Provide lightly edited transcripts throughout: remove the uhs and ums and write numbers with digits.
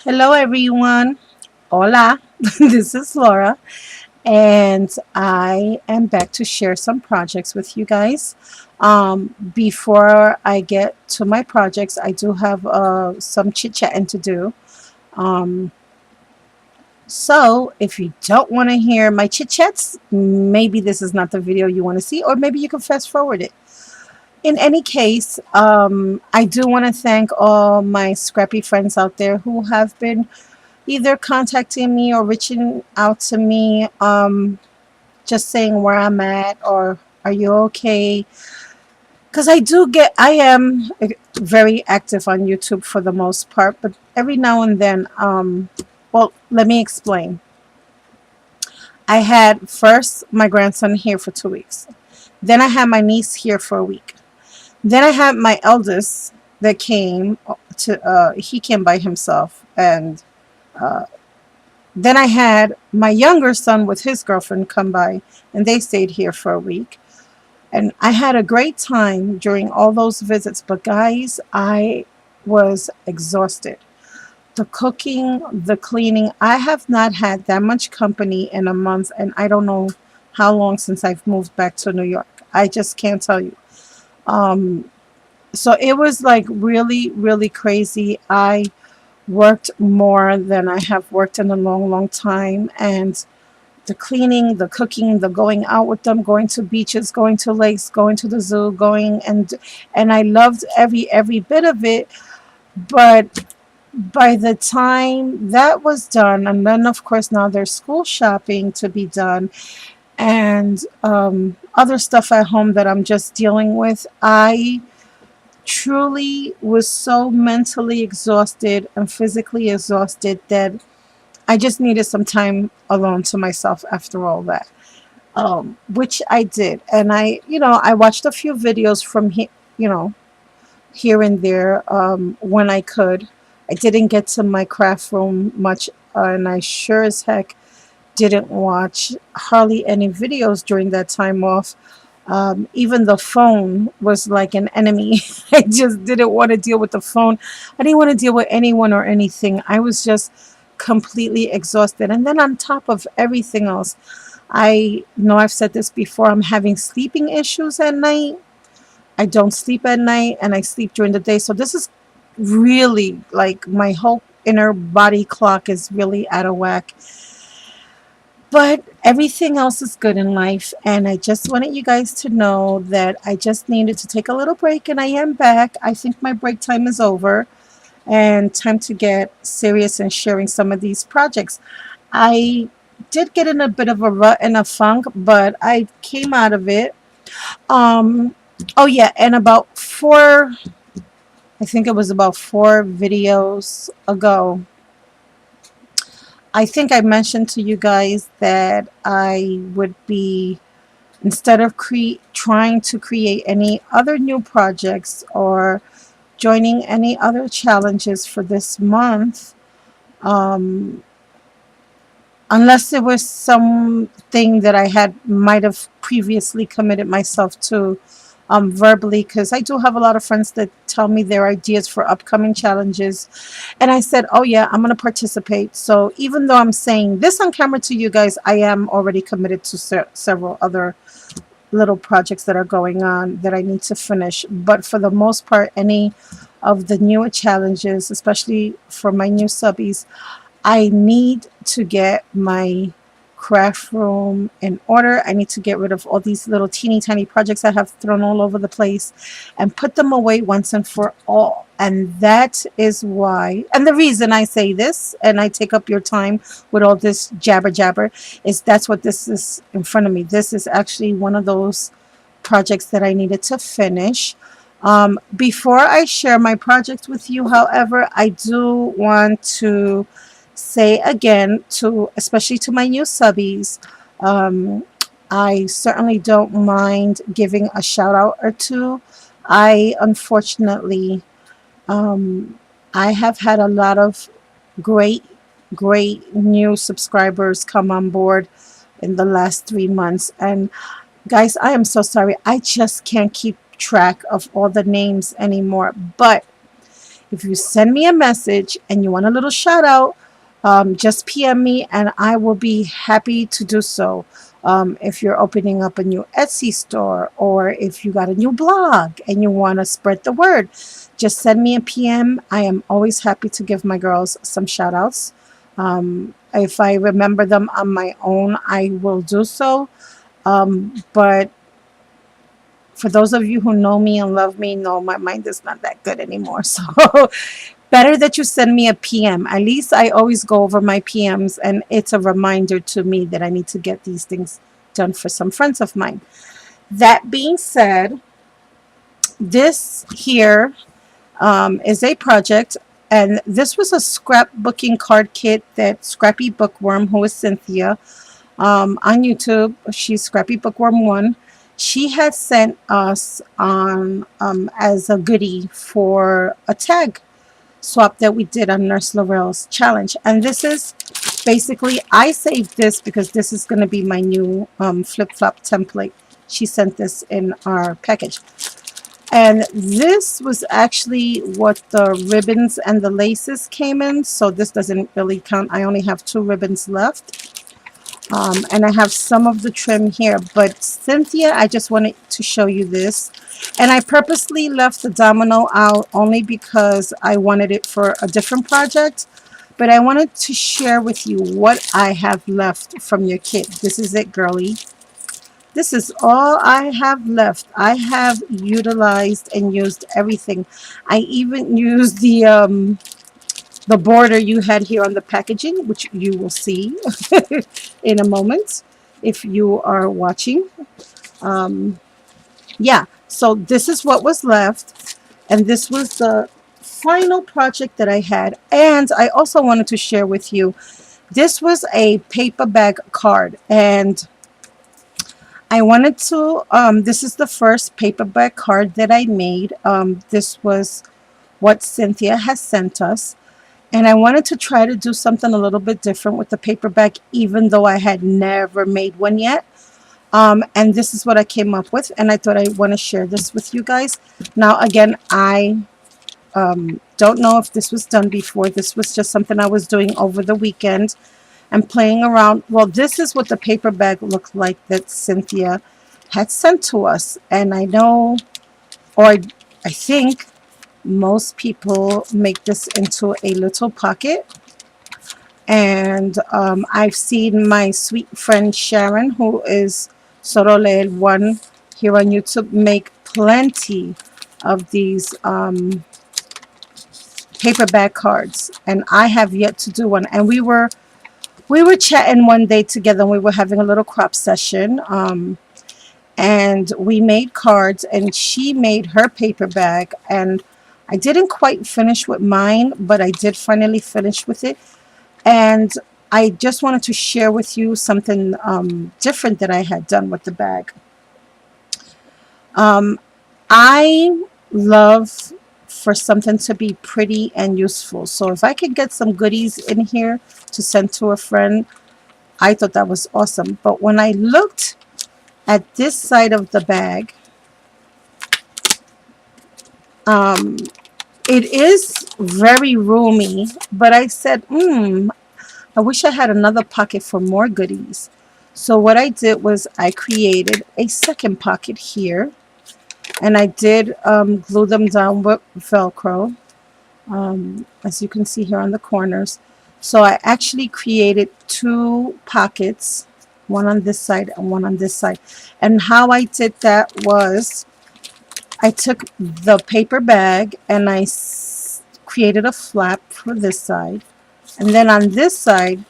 Hello, everyone. Hola. This is Laura, and I am back to share some projects with you guys. Before I get to my projects, I do have some chit chatting to do. Um, so, if you don't want to hear my chit chats, maybe this is not the video you want to see, or maybe you can fast forward it. In any case, I do want to thank all my scrappy friends out there who have been either contacting me or reaching out to me, just saying where I'm at or are you okay? Because I am very active on YouTube for the most part, but every now and then, well, let me explain. I had first my grandson here for 2 weeks. Then I had my niece here for a week. Then I had my eldest that came he came by himself. And uh, then I had my younger son with his girlfriend come by, and they stayed here for a week. And I had a great time during all those visits. But guys, I was exhausted. The cooking, the cleaning, I have not had that much company in a month, and I don't know how long since I've moved back to New York. I just can't tell you. Um, so it was like really, really crazy. I worked more than I have worked in a long, long time. And the cleaning, the cooking, the going out with them, going to beaches, going to lakes, going to the zoo, going and I loved every bit of it. But by the time that was done, and then of course now there's school shopping to be done, and other stuff at home that I'm just dealing with, I truly was so mentally exhausted and physically exhausted that I just needed some time alone to myself after all that, which I did. And I watched a few videos from you know, here and there when I could. I didn't get to my craft room much, and I sure as heck didn't watch hardly any videos during that time off. Even the phone was like an enemy. I just didn't want to deal with the phone. I didn't want to deal with anyone or anything. I was just completely exhausted. And then on top of everything else, I know I've said this before, I'm having sleeping issues at night. I don't sleep at night and I sleep during the day. So this is really like my whole inner body clock is really out of whack. But everything else is good in life. And I just wanted you guys to know that I just needed to take a little break and I am back. I think my break time is over and time to get serious and sharing some of these projects. I did get in a bit of a rut and a funk, but I came out of it. Um, oh, yeah. And I think it was about 4 videos ago, I think I mentioned to you guys that I would be, instead of trying to create any other new projects or joining any other challenges for this month, um, unless it was something that I had might have previously committed myself to verbally, because I do have a lot of friends that tell me their ideas for upcoming challenges. And I said, oh, yeah, I'm going to participate. So even though I'm saying this on camera to you guys, I am already committed to several other little projects that are going on that I need to finish. But for the most part, any of the newer challenges, especially for my new subbies, I need to get my craft room in order. I need to get rid of all these little teeny tiny projects I have thrown all over the place and put them away once and for all. And that is why, and the reason I say this and I take up your time with all this jabber jabber is that's what this is in front of me. This is actually one of those projects that I needed to finish. Before I share my project with you, however, I do want to say again, to especially to my new subbies, um, I certainly don't mind giving a shout out or two. I unfortunately, um, I have had a lot of great, great new subscribers come on board in the last 3 months. And guys, I am so sorry. I just can't keep track of all the names anymore. But If you send me a message and you want a little shout out, just PM me and I will be happy to do so. If you're opening up a new Etsy store, or if you got a new blog and you want to spread the word, just send me a PM. I am always happy to give my girls some shout outs. If I remember them on my own, I will do so. But for those of you who know me and love me, know my mind is not that good anymore. So better that you send me a PM. At least I always go over my PMs, and it's a reminder to me that I need to get these things done for some friends of mine. That being said, this here is a project, and this was a scrapbooking card kit that Scrappy Bookworm, who is Cynthia, on YouTube, she's Scrappy Bookworm 1. She had sent us on as a goodie for a tag swap that we did on Nurse Laurel's challenge. And this is basically, I saved this because this is going to be my new flip-flop template. She sent this in our package. And this was actually what the ribbons and the laces came in. So this doesn't really count. I only have 2 ribbons left. And I have some of the trim here. But Cynthia, I just wanted to show you this. And I purposely left the domino out only because I wanted it for a different project. But I wanted to share with you what I have left from your kit. This is it, girly. This is all I have left. I have utilized and used everything. I even used the border you had here on the packaging, which you will see in a moment if you are watching. Yeah, so this is what was left, and this was the final project that I had. And I also wanted to share with you, this was a paper bag card, and I wanted to, this is the first paperback card that I made. This was what Cynthia has sent us. And I wanted to try to do something a little bit different with the paperback, even though I had never made one yet. And this is what I came up with. And I thought I want to share this with you guys. Now, again, I don't know if this was done before. This was just something I was doing over the weekend and playing around. Well, this is what the paper bag looked like that Cynthia had sent to us. And I know, or I think most people make this into a little pocket. And I've seen my sweet friend Sharon, who is Sorolel One here on YouTube, make plenty of these paperback cards. And I have yet to do one. And we were chatting one day together, and we were having a little crop session, and we made cards, and she made her paper bag, and I didn't quite finish with mine, but I did finally finish with it. And I just wanted to share with you something different that I had done with the bag. I love for something to be pretty and useful. So if I could get some goodies in here to send to a friend, I thought that was awesome. But when I looked at this side of the bag, it is very roomy, but I said, I wish I had another pocket for more goodies. So what I did was I created a second pocket here, and I did glue them down with Velcro, as you can see here on the corners. So I actually created 2 pockets, one on this side and one on this side. And how I did that was I took the paper bag and I created a flap for this side. And then on this side,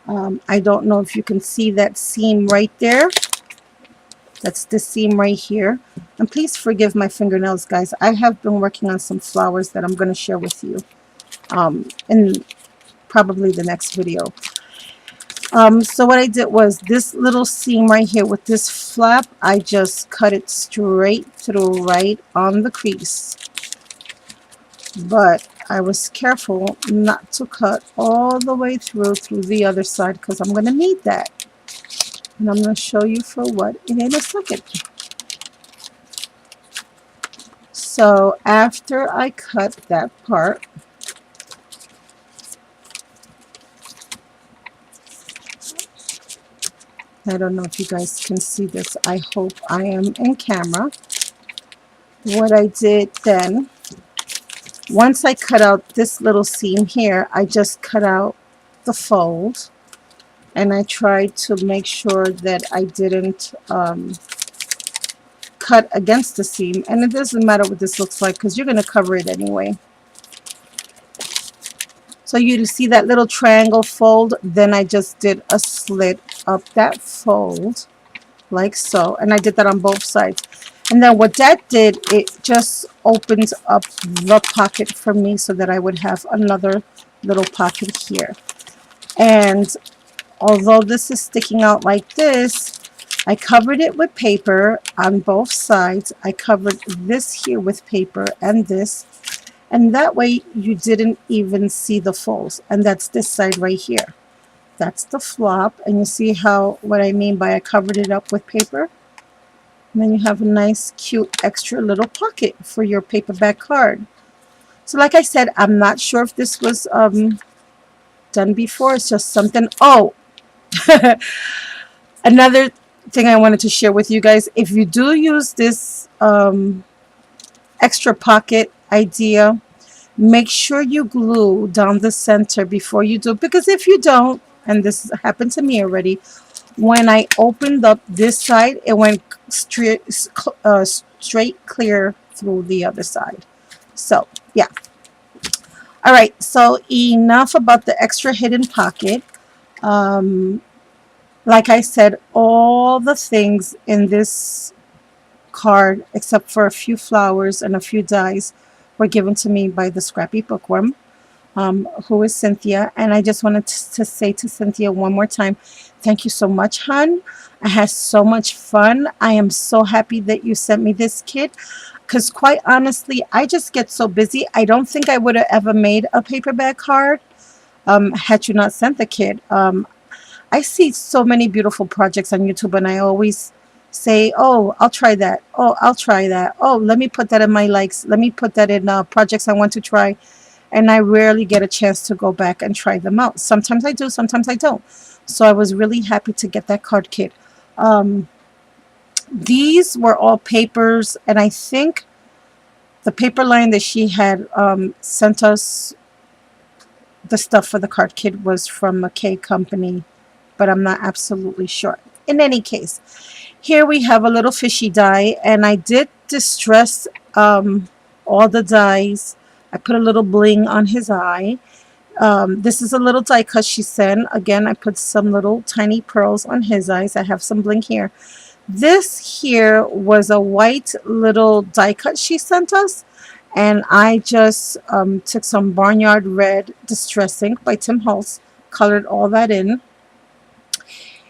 I don't know if you can see that seam right there. That's the seam right here. And please forgive my fingernails, guys. I have been working on some flowers that I'm going to share with you in probably the next video. So what I did was this little seam right here with this flap, I just cut it straight through right on the crease. But I was careful not to cut all the way through the other side, because I'm going to need that. And I'm going to show you for what in a second. So after I cut that part, I don't know if you guys can see this. I hope I am in camera. What I did then, once I cut out this little seam here, I just cut out the fold, and I tried to make sure that I didn't cut against the seam. And it doesn't matter what this looks like because you're going to cover it anyway. So you see that little triangle fold, then I just did a slit up that fold like so, and I did that on both sides. And then what that did, it just opens up the pocket for me so that I would have another little pocket here. And although this is sticking out like this, I covered it with paper on both sides. I covered this here with paper and this, and that way you didn't even see the folds. And that's this side right here. That's the flop, and you see how, what I mean by I covered it up with paper. And then you have a nice cute extra little pocket for your paperback card. So like I said, I'm not sure if this was done before. It's just something. Oh, another thing I wanted to share with you guys, if you do use this extra pocket idea, make sure you glue down the center before you do, because if you don't, and this happened to me already, when I opened up this side, it went straight clear through the other side. So yeah. All right, so enough about the extra hidden pocket. Like I said, all the things in this card, except for a few flowers and a few dies, were given to me by the Scrappy Bookworm, who is Cynthia. And I just wanted to say to Cynthia one more time, thank you so much, hon. I had so much fun. I am so happy that you sent me this kit, because quite honestly, I just get so busy. I don't think I would have ever made a paperback card had you not sent the kit. I see so many beautiful projects on YouTube, and I always say, oh, I'll try that. Oh, I'll try that. Oh, let me put that in my likes. Let me put that in projects I want to try. And I rarely get a chance to go back and try them out. Sometimes I do, sometimes I don't. So I was really happy to get that card kit. These were all papers, and I think the paper line that she had sent us the stuff for the card kit was from McKay Company, but I'm not absolutely sure. In any case, here we have a little fishy die, and I did distress all the dies. I put a little bling on his eye. This is a little die cut she sent. Again, I put some little tiny pearls on his eyes. I have some bling here. This here was a white little die cut she sent us, and I just took some Barnyard Red Distress Ink by Tim Holtz, colored all that in.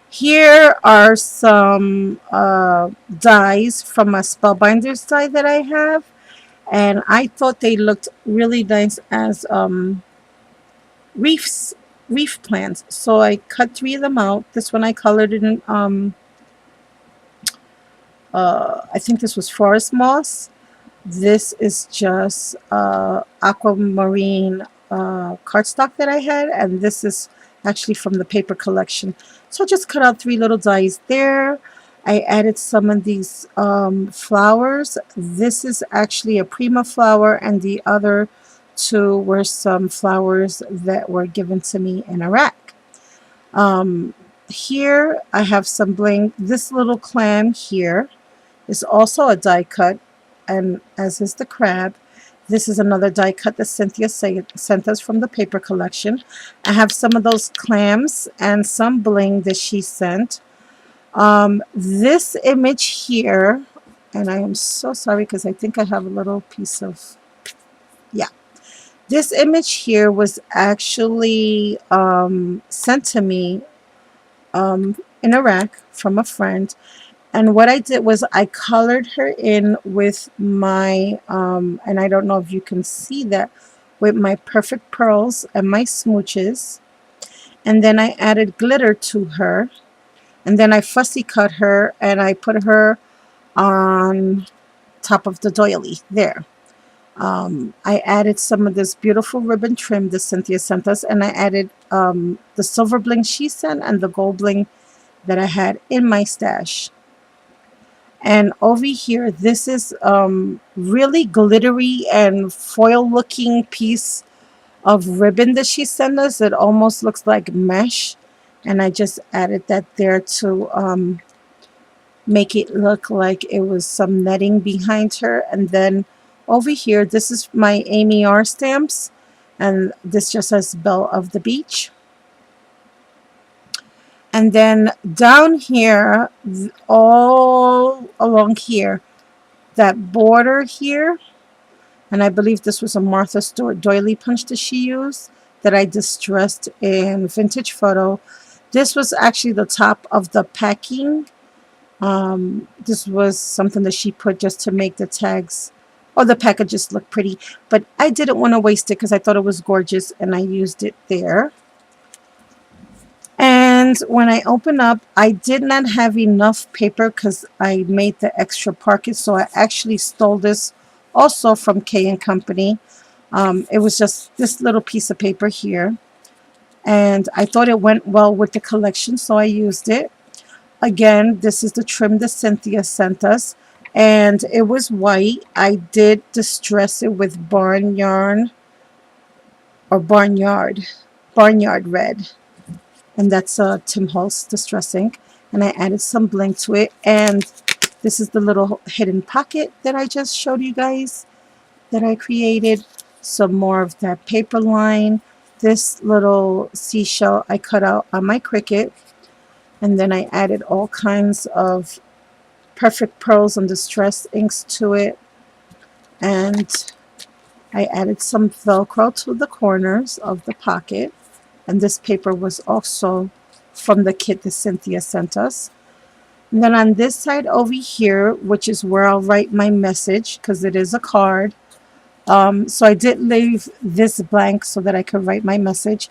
Here are some dies from my Spellbinders die that I have, and I thought they looked really nice as reef plants. So I cut 3 of them out. This one I colored in I think this was forest moss. This is just aquamarine cardstock that I had, and this is actually from the paper collection. So I just cut out 3 little dies there. I added some of these flowers. This is actually a Prima flower, and the other 2 were some flowers that were given to me in Iraq. Here I have some bling. This little clam here is also a die cut, and as is the crab. This is another die cut that Cynthia sent us from the paper collection. I have some of those clams and some bling that she sent. This image here, and I am so sorry because I think I have a little piece of, yeah. This image here was actually sent to me in Iraq from a friend. And what I did was I colored her in with my, and I don't know if you can see that, with my Perfect Pearls and my smooches. And then I added glitter to her. And then I fussy cut her, and I put her on top of the doily there. I added some of this beautiful ribbon trim that Cynthia sent us, and I added the silver bling she sent and the gold bling that I had in my stash. And over here, this is really glittery and foil looking piece of ribbon that she sent us. It almost looks like mesh. And I just added that there to make it look like it was some netting behind her. And then over here, this is my Amy R stamps. And this just says Belle of the Beach. And then down here, all along here, that border here, and I believe this was a Martha Stewart doily punch that she used that I distressed in Vintage Photo. This was actually the top of the packing. This was something that she put just to make the tags or the packages look pretty, but I didn't want to waste it because I thought it was gorgeous and I used it there. And when I opened up, I did not have enough paper because I made the extra pocket. So I actually stole this also from K and Company. It was just this little piece of paper here. And I thought it went well with the collection, so I used it. Again, this is the trim that Cynthia sent us. And it was white. I did distress it with barn yarn or barnyard red. And that's Tim Holtz distress ink. And I added some bling to it. And this is the little hidden pocket that I just showed you guys that I created. Some more of that paper line. This little seashell I cut out on my Cricut. And then I added all kinds of Perfect Pearls and distress inks to it. And I added some Velcro to the corners of the pocket. And this paper was also from the kit that Cynthia sent us. And then on this side over here, which is where I'll write my message, because it is a card. So I did leave this blank so that I could write my message.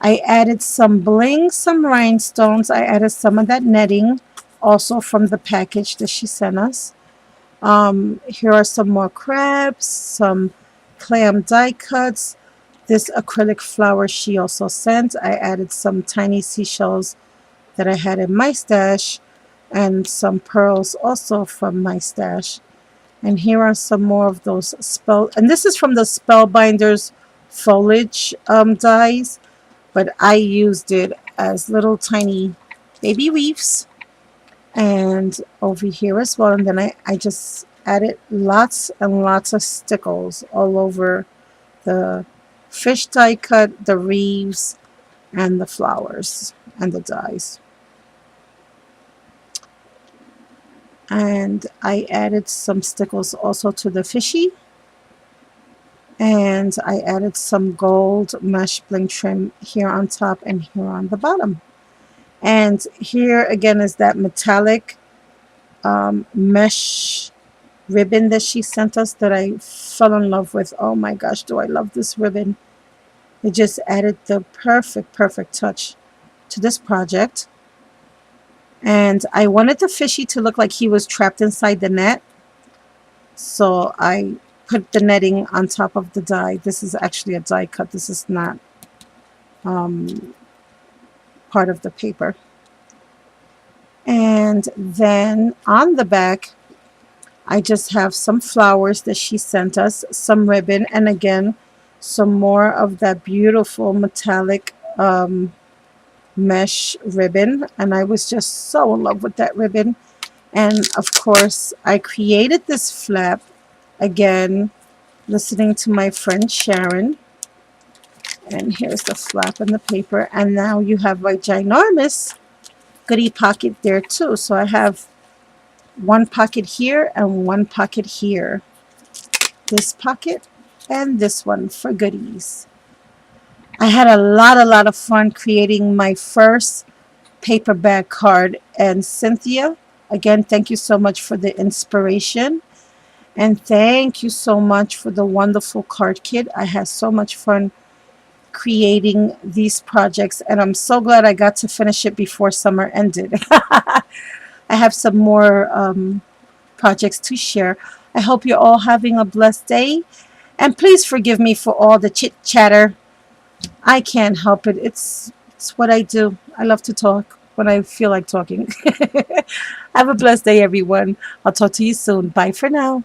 I added some bling, some rhinestones. I added some of that netting, also from the package that she sent us. Here are some more crabs, some clam die cuts. This acrylic flower she also sent. I added some tiny seashells that I had in my stash and some pearls also from my stash. And here are some more of those and this is from the Spellbinders foliage dies, but I used it as little tiny baby reefs. And over here as well. And then I just added lots and lots of stickles all over the fish die cut, the reefs, and the flowers and the dies. And I added some stickles also to the fishy. And I added some gold mesh bling trim here on top and here on the bottom. And here again is that metallic mesh ribbon that she sent us that I fell in love with. Oh my gosh, do I love this ribbon. It just added the perfect touch to this project. And I wanted the fishy to look like he was trapped inside the net. So I put the netting on top of the die. This is actually a die cut. This is not part of the paper. And then on the back, I just have some flowers that she sent us, some ribbon, and again, some more of that beautiful metallic mesh ribbon. And I was just so in love with that ribbon. And of course, I created this flap again, listening to my friend Sharon. And here's the flap and the paper. And now you have a ginormous goodie pocket there too. So I have one pocket here and one pocket here. This pocket and this one for goodies. I had a lot of fun creating my first paper bag card. And Cynthia, again, thank you so much for the inspiration. And thank you so much for the wonderful card kit. I had so much fun creating these projects, and I'm so glad I got to finish it before summer ended. I have some more projects to share. I hope you're all having a blessed day, And please forgive me for all the chit chatter. I can't help it. It's what I do. I love to talk when I feel like talking. Have a blessed day, everyone. I'll talk to you soon. Bye for now.